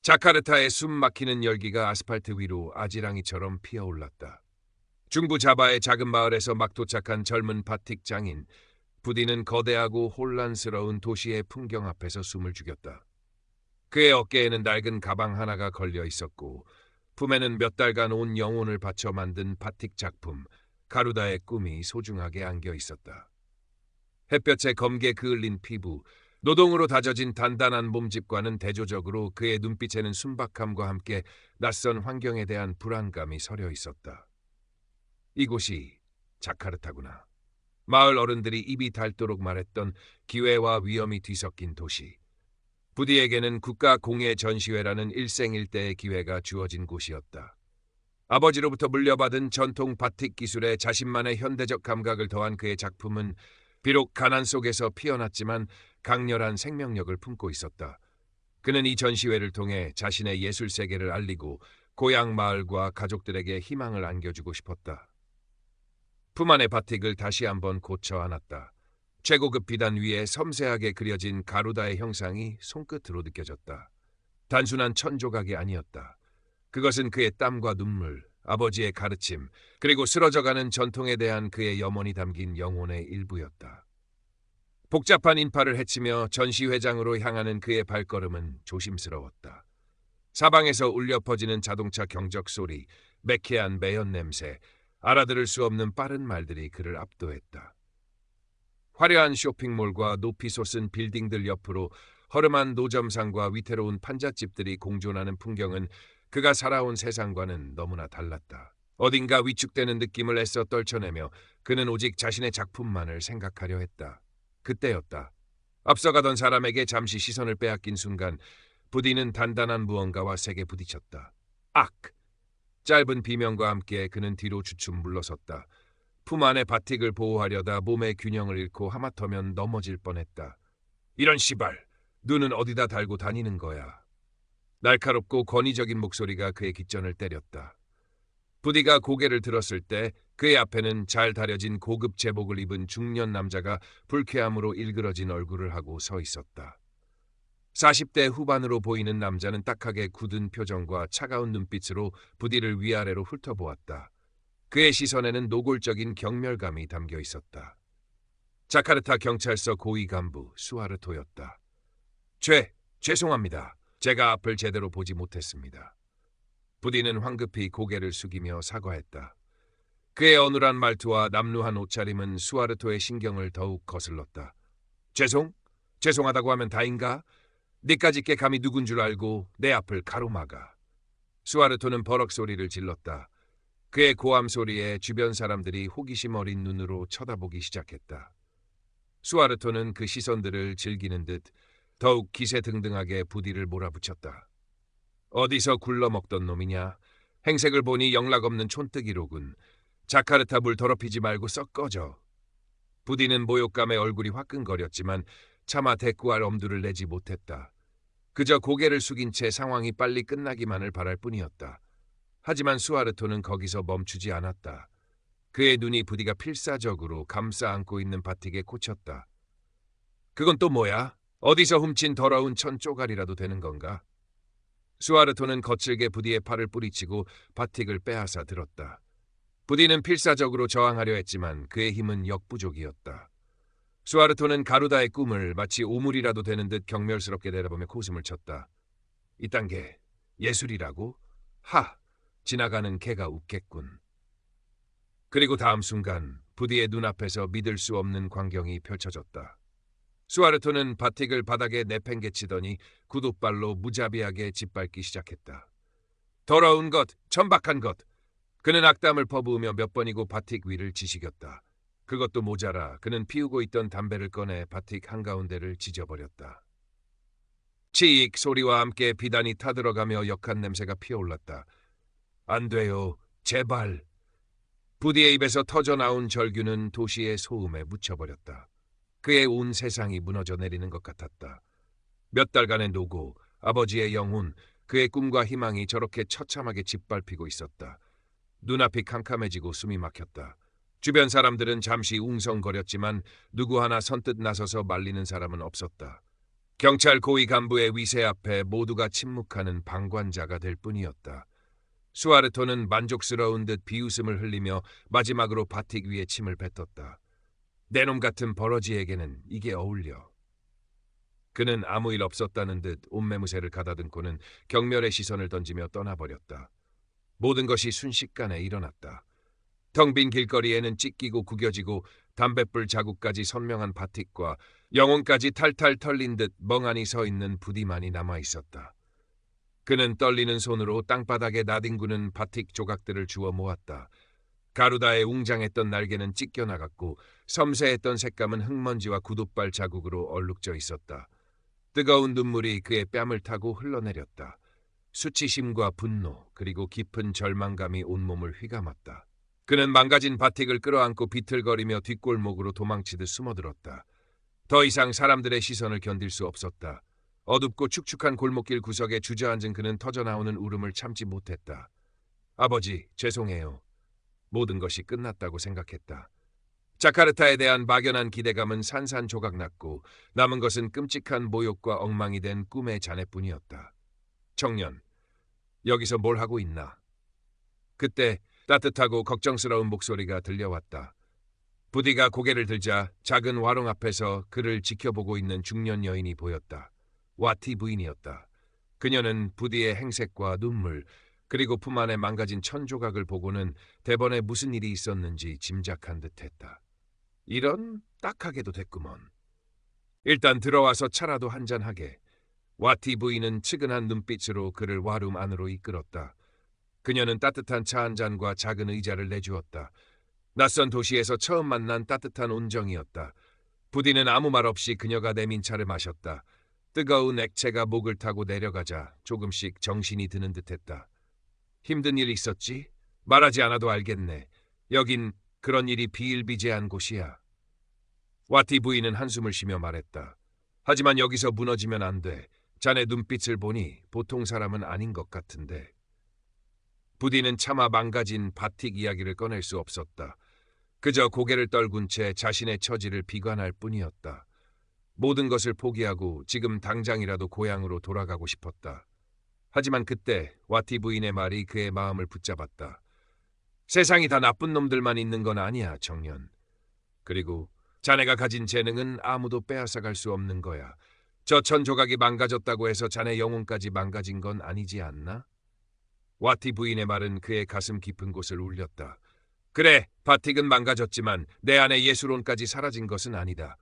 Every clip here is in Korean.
자카르타의 숨 막히는 열기가 아스팔트 위로 아지랑이처럼 피어올랐다. 중부 자바의 작은 마을에서 막 도착한 젊은 바틱 장인 부디는 거대하고 혼란스러운 도시의 풍경 앞에서 숨을 죽였다. 그의 어깨에는 낡은 가방 하나가 걸려 있었고 품에는 몇 달간 온 영혼을 바쳐 만든 바틱 작품 가루다의 꿈이 소중하게 안겨 있었다. 햇볕에 검게 그을린 피부, 노동으로 다져진 단단한 몸집과는 대조적으로 그의 눈빛에는 순박함과 함께 낯선 환경에 대한 불안감이 서려 있었다. 이곳이 자카르타구나. 마을 어른들이 입이 닳도록 말했던 기회와 위험이 뒤섞인 도시. 부디에게는 국가 공예 전시회라는 일생일대의 기회가 주어진 곳이었다. 아버지로부터 물려받은 전통 바틱 기술에 자신만의 현대적 감각을 더한 그의 작품은 비록 가난 속에서 피어났지만 강렬한 생명력을 품고 있었다. 그는 이 전시회를 통해 자신의 예술 세계를 알리고 고향 마을과 가족들에게 희망을 안겨주고 싶었다. 품 안의 바틱을 다시 한번 고쳐 안았다. 최고급 비단 위에 섬세하게 그려진 가루다의 형상이 손끝으로 느껴졌다. 단순한 천조각이 아니었다. 그것은 그의 땀과 눈물, 아버지의 가르침, 그리고 쓰러져가는 전통에 대한 그의 염원이 담긴 영혼의 일부였다. 복잡한 인파를 헤치며 전시회장으로 향하는 그의 발걸음은 조심스러웠다. 사방에서 울려 퍼지는 자동차 경적 소리, 매캐한 매연 냄새, 알아들을 수 없는 빠른 말들이 그를 압도했다. 화려한 쇼핑몰과 높이 솟은 빌딩들 옆으로 허름한 노점상과 위태로운 판잣집들이 공존하는 풍경은 그가 살아온 세상과는 너무나 달랐다. 어딘가 위축되는 느낌을 애써 떨쳐내며 그는 오직 자신의 작품만을 생각하려 했다. 그때였다. 앞서가던 사람에게 잠시 시선을 빼앗긴 순간 부디는 단단한 무언가와 세게 부딪혔다. 악! 짧은 비명과 함께 그는 뒤로 주춤 물러섰다. 품 안의 바틱을 보호하려다 몸의 균형을 잃고 하마터면 넘어질 뻔했다. 이런 시발! 눈은 어디다 달고 다니는 거야. 날카롭고 권위적인 목소리가 그의 귓전을 때렸다. 부디가 고개를 들었을 때 그의 앞에는 잘 다려진 고급 제복을 입은 중년 남자가 불쾌함으로 일그러진 얼굴을 하고 서 있었다. 40대 후반으로 보이는 남자는 딱하게 굳은 표정과 차가운 눈빛으로 부디를 위아래로 훑어보았다. 그의 시선에는 노골적인 경멸감이 담겨 있었다. 자카르타 경찰서 고위 간부 수아르토였다. 죄송합니다. 제가 앞을 제대로 보지 못했습니다. 부디는 황급히 고개를 숙이며 사과했다. 그의 어눌한 말투와 남루한 옷차림은 수아르토의 신경을 더욱 거슬렀다. 죄송하다고 하면 다인가? 니까짓 게 감히 누군 줄 알고 내 앞을 가로막아. 수아르토는 버럭 소리를 질렀다. 그의 고함 소리에 주변 사람들이 호기심 어린 눈으로 쳐다보기 시작했다. 수아르토는 그 시선들을 즐기는 듯 더욱 기세등등하게 부디를 몰아붙였다. 어디서 굴러먹던 놈이냐? 행색을 보니 영락없는 촌뜨기로군. 자카르타 물 더럽히지 말고 썩 꺼져. 부디는 모욕감에 얼굴이 화끈거렸지만 차마 대꾸할 엄두를 내지 못했다. 그저 고개를 숙인 채 상황이 빨리 끝나기만을 바랄 뿐이었다. 하지만 수아르토는 거기서 멈추지 않았다. 그의 눈이 부디가 필사적으로 감싸 안고 있는 바틱에 꽂혔다. 그건 또 뭐야? 어디서 훔친 더러운 천 쪼가리라도 되는 건가? 수아르토는 거칠게 부디의 팔을 뿌리치고 바틱을 빼앗아 들었다. 부디는 필사적으로 저항하려 했지만 그의 힘은 역부족이었다. 수아르토는 가루다의 꿈을 마치 오물이라도 되는 듯 경멸스럽게 내려보며 코웃음을 쳤다. 이딴 게 예술이라고? 하! 지나가는 개가 웃겠군. 그리고 다음 순간 부디의 눈앞에서 믿을 수 없는 광경이 펼쳐졌다. 수아르토는 바틱을 바닥에 내팽개치더니 구둣발로 무자비하게 짓밟기 시작했다. 더러운 것, 천박한 것. 그는 악담을 퍼부으며 몇 번이고 바틱 위를 지시겼다. 그것도 모자라 그는 피우고 있던 담배를 꺼내 바틱 한가운데를 지져버렸다. 치익 소리와 함께 비단이 타들어가며 역한 냄새가 피어올랐다. 안 돼요. 제발. 부디의 입에서 터져나온 절규는 도시의 소음에 묻혀버렸다. 그의 온 세상이 무너져 내리는 것 같았다. 몇 달간의 노고, 아버지의 영혼, 그의 꿈과 희망이 저렇게 처참하게 짓밟히고 있었다. 눈앞이 캄캄해지고 숨이 막혔다. 주변 사람들은 잠시 웅성거렸지만 누구 하나 선뜻 나서서 말리는 사람은 없었다. 경찰 고위 간부의 위세 앞에 모두가 침묵하는 방관자가 될 뿐이었다. 수아르토는 만족스러운 듯 비웃음을 흘리며 마지막으로 바틱 위에 침을 뱉었다. 내 놈 같은 버러지에게는 이게 어울려. 그는 아무 일 없었다는 듯 옷매무새를 가다듬고는 경멸의 시선을 던지며 떠나버렸다. 모든 것이 순식간에 일어났다. 텅 빈 길거리에는 찢기고 구겨지고 담뱃불 자국까지 선명한 바틱과 영혼까지 탈탈 털린 듯 멍하니 서 있는 부디만이 남아있었다. 그는 떨리는 손으로 땅바닥에 나뒹구는 바틱 조각들을 주워 모았다. 가루다의 웅장했던 날개는 찢겨나갔고 섬세했던 색감은 흙먼지와 구둣발 자국으로 얼룩져 있었다. 뜨거운 눈물이 그의 뺨을 타고 흘러내렸다. 수치심과 분노 그리고 깊은 절망감이 온몸을 휘감았다. 그는 망가진 바틱을 끌어안고 비틀거리며 뒷골목으로 도망치듯 숨어들었다. 더 이상 사람들의 시선을 견딜 수 없었다. 어둡고 축축한 골목길 구석에 주저앉은 그는 터져나오는 울음을 참지 못했다. 아버지, 죄송해요. 모든 것이 끝났다고 생각했다. 자카르타에 대한 막연한 기대감은 산산조각났고 남은 것은 끔찍한 모욕과 엉망이 된 꿈의 잔해뿐이었다. 청년, 여기서 뭘 하고 있나? 그때 따뜻하고 걱정스러운 목소리가 들려왔다. 부디가 고개를 들자 작은 화롱 앞에서 그를 지켜보고 있는 중년 여인이 보였다. 와티 부인이었다. 그녀는 부디의 행색과 눈물 그리고 품 안에 망가진 천조각을 보고는 대번에 무슨 일이 있었는지 짐작한 듯했다. 이런 딱하게도 됐구먼. 일단 들어와서 차라도 한잔하게. 와티 부인은 측은한 눈빛으로 그를 와룸 안으로 이끌었다. 그녀는 따뜻한 차 한 잔과 작은 의자를 내주었다. 낯선 도시에서 처음 만난 따뜻한 온정이었다. 부디는 아무 말 없이 그녀가 내민 차를 마셨다. 뜨거운 액체가 목을 타고 내려가자 조금씩 정신이 드는 듯했다. 힘든 일 있었지? 말하지 않아도 알겠네. 여긴 그런 일이 비일비재한 곳이야. 와티 부인은 한숨을 쉬며 말했다. 하지만 여기서 무너지면 안 돼. 자네 눈빛을 보니 보통 사람은 아닌 것 같은데. 부디는 차마 망가진 바틱 이야기를 꺼낼 수 없었다. 그저 고개를 떨군 채 자신의 처지를 비관할 뿐이었다. 모든 것을 포기하고 지금 당장이라도 고향으로 돌아가고 싶었다. 하지만 그때 와티 부인의 말이 그의 마음을 붙잡았다. 세상이 다 나쁜 놈들만 있는 건 아니야, 청년. 그리고 자네가 가진 재능은 아무도 빼앗아갈 수 없는 거야. 저 천조각이 망가졌다고 해서 자네 영혼까지 망가진 건 아니지 않나? 와티 부인의 말은 그의 가슴 깊은 곳을 울렸다. 그래, 바틱은 망가졌지만 내 안의 예술혼까지 사라진 것은 아니다.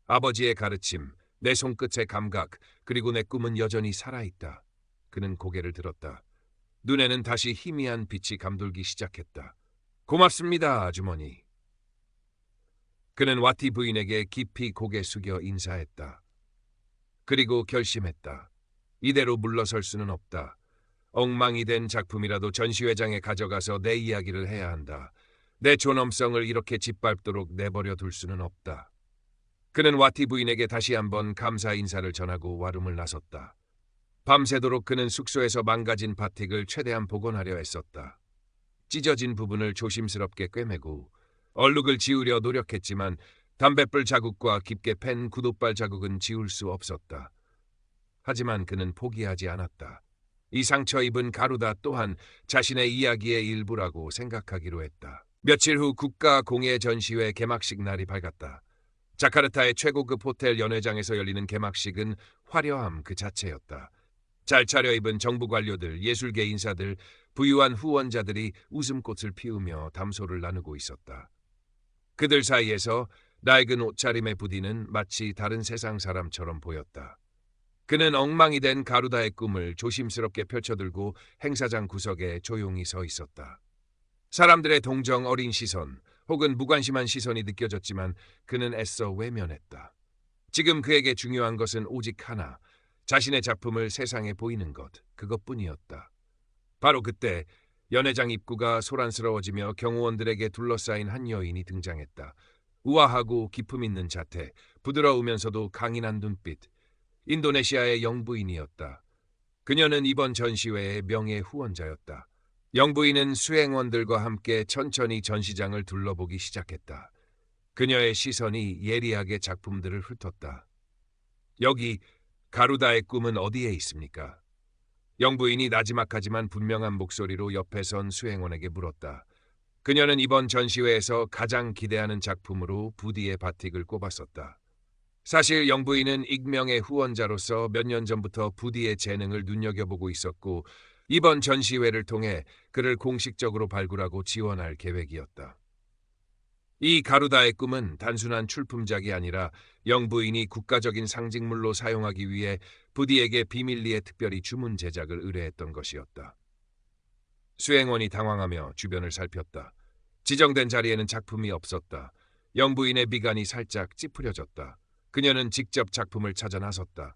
아버지의 가르침, 내 손끝의 감각, 그리고 내 꿈은 여전히 살아있다. 그는 고개를 들었다. 눈에는 다시 희미한 빛이 감돌기 시작했다. 고맙습니다, 아주머니. 그는 와티 부인에게 깊이 고개 숙여 인사했다. 그리고 결심했다. 이대로 물러설 수는 없다. 엉망이 된 작품이라도 전시회장에 가져가서 내 이야기를 해야 한다. 내 존엄성을 이렇게 짓밟도록 내버려 둘 수는 없다. 그는 와티 부인에게 다시 한번 감사 인사를 전하고 와룸을 나섰다. 밤새도록 그는 숙소에서 망가진 바틱을 최대한 복원하려 애썼다. 찢어진 부분을 조심스럽게 꿰매고 얼룩을 지우려 노력했지만 담뱃불 자국과 깊게 팬 구둣발 자국은 지울 수 없었다. 하지만 그는 포기하지 않았다. 이 상처 입은 가루다 또한 자신의 이야기의 일부라고 생각하기로 했다. 며칠 후 국가공예 전시회 개막식 날이 밝았다. 자카르타의 최고급 호텔 연회장에서 열리는 개막식은 화려함 그 자체였다. 잘 차려입은 정부 관료들, 예술계 인사들, 부유한 후원자들이 웃음꽃을 피우며 담소를 나누고 있었다. 그들 사이에서 낡은 옷차림의 부디는 마치 다른 세상 사람처럼 보였다. 그는 엉망이 된 가루다의 꿈을 조심스럽게 펼쳐들고 행사장 구석에 조용히 서 있었다. 사람들의 동정 어린 시선 혹은 무관심한 시선이 느껴졌지만 그는 애써 외면했다. 지금 그에게 중요한 것은 오직 하나, 자신의 작품을 세상에 보이는 것, 그것뿐이었다. 바로 그때 연회장 입구가 소란스러워지며 경호원들에게 둘러싸인 한 여인이 등장했다. 우아하고 기품 있는 자태, 부드러우면서도 강인한 눈빛, 인도네시아의 영부인이었다. 그녀는 이번 전시회의 명예 후원자였다. 영부인은 수행원들과 함께 천천히 전시장을 둘러보기 시작했다. 그녀의 시선이 예리하게 작품들을 훑었다. 여기 가루다의 꿈은 어디에 있습니까? 영부인이 나지막하지만 분명한 목소리로 옆에 선 수행원에게 물었다. 그녀는 이번 전시회에서 가장 기대하는 작품으로 부디의 바틱을 꼽았었다. 사실 영부인은 익명의 후원자로서 몇 년 전부터 부디의 재능을 눈여겨보고 있었고 이번 전시회를 통해 그를 공식적으로 발굴하고 지원할 계획이었다. 이 가루다의 꿈은 단순한 출품작이 아니라 영부인이 국가적인 상징물로 사용하기 위해 부디에게 비밀리에 특별히 주문 제작을 의뢰했던 것이었다. 수행원이 당황하며 주변을 살폈다. 지정된 자리에는 작품이 없었다. 영부인의 미간이 살짝 찌푸려졌다. 그녀는 직접 작품을 찾아 나섰다.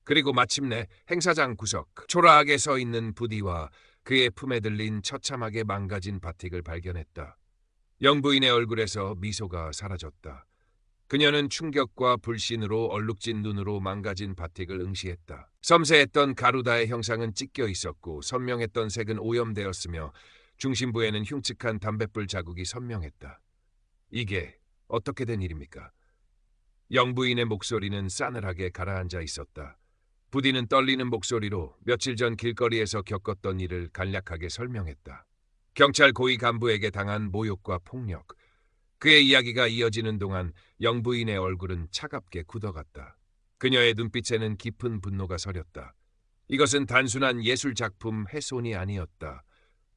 그리고 마침내 행사장 구석 초라하게 서 있는 부디와 그의 품에 들린 처참하게 망가진 바틱을 발견했다. 영부인의 얼굴에서 미소가 사라졌다. 그녀는 충격과 불신으로 얼룩진 눈으로 망가진 바틱을 응시했다. 섬세했던 가루다의 형상은 찢겨 있었고 선명했던 색은 오염되었으며 중심부에는 흉측한 담뱃불 자국이 선명했다. 이게 어떻게 된 일입니까? 영부인의 목소리는 싸늘하게 가라앉아 있었다. 부디는 떨리는 목소리로 며칠 전 길거리에서 겪었던 일을 간략하게 설명했다. 경찰 고위 간부에게 당한 모욕과 폭력. 그의 이야기가 이어지는 동안 영부인의 얼굴은 차갑게 굳어갔다. 그녀의 눈빛에는 깊은 분노가 서렸다. 이것은 단순한 예술 작품 훼손이 아니었다.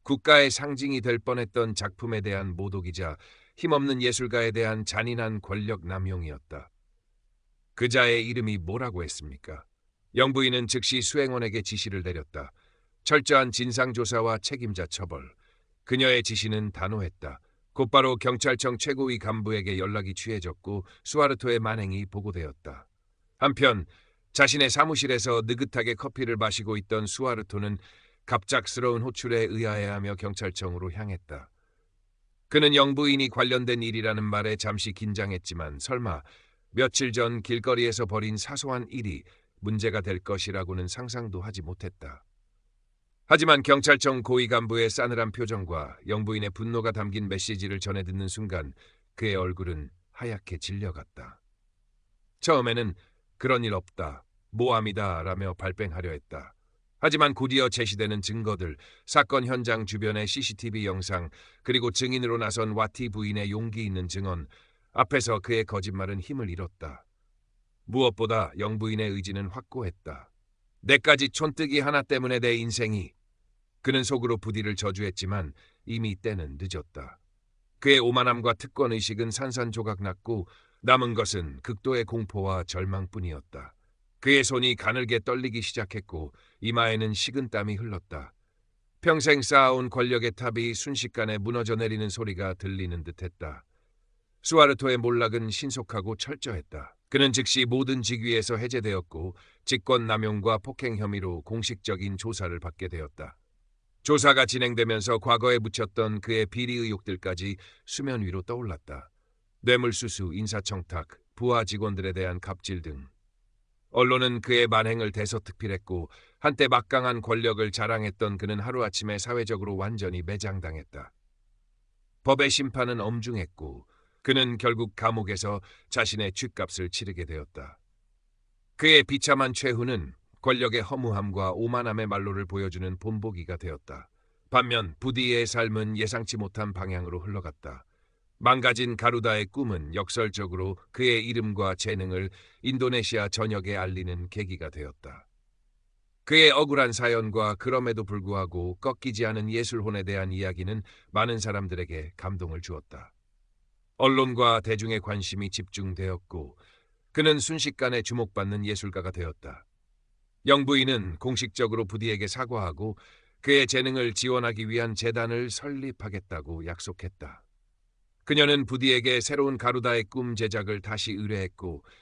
국가의 상징이 될 뻔했던 작품에 대한 모독이자 힘없는 예술가에 대한 잔인한 권력 남용이었다. 그자의 이름이 뭐라고 했습니까? 영부인은 즉시 수행원에게 지시를 내렸다. 철저한 진상조사와 책임자 처벌. 그녀의 지시는 단호했다. 곧바로 경찰청 최고위 간부에게 연락이 취해졌고 수아르토의 만행이 보고되었다. 한편 자신의 사무실에서 느긋하게 커피를 마시고 있던 수아르토는 갑작스러운 호출에 의아해하며 경찰청으로 향했다. 그는 영부인이 관련된 일이라는 말에 잠시 긴장했지만 설마 며칠 전 길거리에서 벌인 사소한 일이 문제가 될 것이라고는 상상도 하지 못했다. 하지만 경찰청 고위 간부의 싸늘한 표정과 영부인의 분노가 담긴 메시지를 전해 듣는 순간 그의 얼굴은 하얗게 질려갔다. 처음에는 그런 일 없다, 모함이다 라며 발뺌하려 했다. 하지만 곧이어 제시되는 증거들, 사건 현장 주변의 CCTV 영상, 그리고 증인으로 나선 와티 부인의 용기 있는 증언, 앞에서 그의 거짓말은 힘을 잃었다. 무엇보다 영부인의 의지는 확고했다. 내까지 촌뜨기 하나 때문에 내 인생이... 그는 속으로 부디를 저주했지만 이미 때는 늦었다. 그의 오만함과 특권의식은 산산조각났고 남은 것은 극도의 공포와 절망뿐이었다. 그의 손이 가늘게 떨리기 시작했고 이마에는 식은땀이 흘렀다. 평생 쌓아온 권력의 탑이 순식간에 무너져 내리는 소리가 들리는 듯했다. 수아르토의 몰락은 신속하고 철저했다. 그는 즉시 모든 직위에서 해제되었고 직권남용과 폭행 혐의로 공식적인 조사를 받게 되었다. 조사가 진행되면서 과거에 묻혔던 그의 비리 의혹들까지 수면 위로 떠올랐다. 뇌물수수, 인사청탁, 부하 직원들에 대한 갑질 등. 언론은 그의 만행을 대서특필했고 한때 막강한 권력을 자랑했던 그는 하루아침에 사회적으로 완전히 매장당했다. 법의 심판은 엄중했고 그는 결국 감옥에서 자신의 죗값을 치르게 되었다. 그의 비참한 최후는 권력의 허무함과 오만함의 말로를 보여주는 본보기가 되었다. 반면 부디의 삶은 예상치 못한 방향으로 흘러갔다. 망가진 가루다의 꿈은 역설적으로 그의 이름과 재능을 인도네시아 전역에 알리는 계기가 되었다. 그의 억울한 사연과 그럼에도 불구하고 꺾이지 않은 예술혼에 대한 이야기는 많은 사람들에게 감동을 주었다. 언론과 대중의 관심이 집중되었고 그는 순식간에 주목받는 예술가가 되었다. 영부인은 공식적으로 부디에게 사과하고 그의 재능을 지원하기 위한 재단을 설립하겠다고 약속했다. 그녀는 부디에게 새로운 가루다의 꿈 제작을 다시 의뢰했고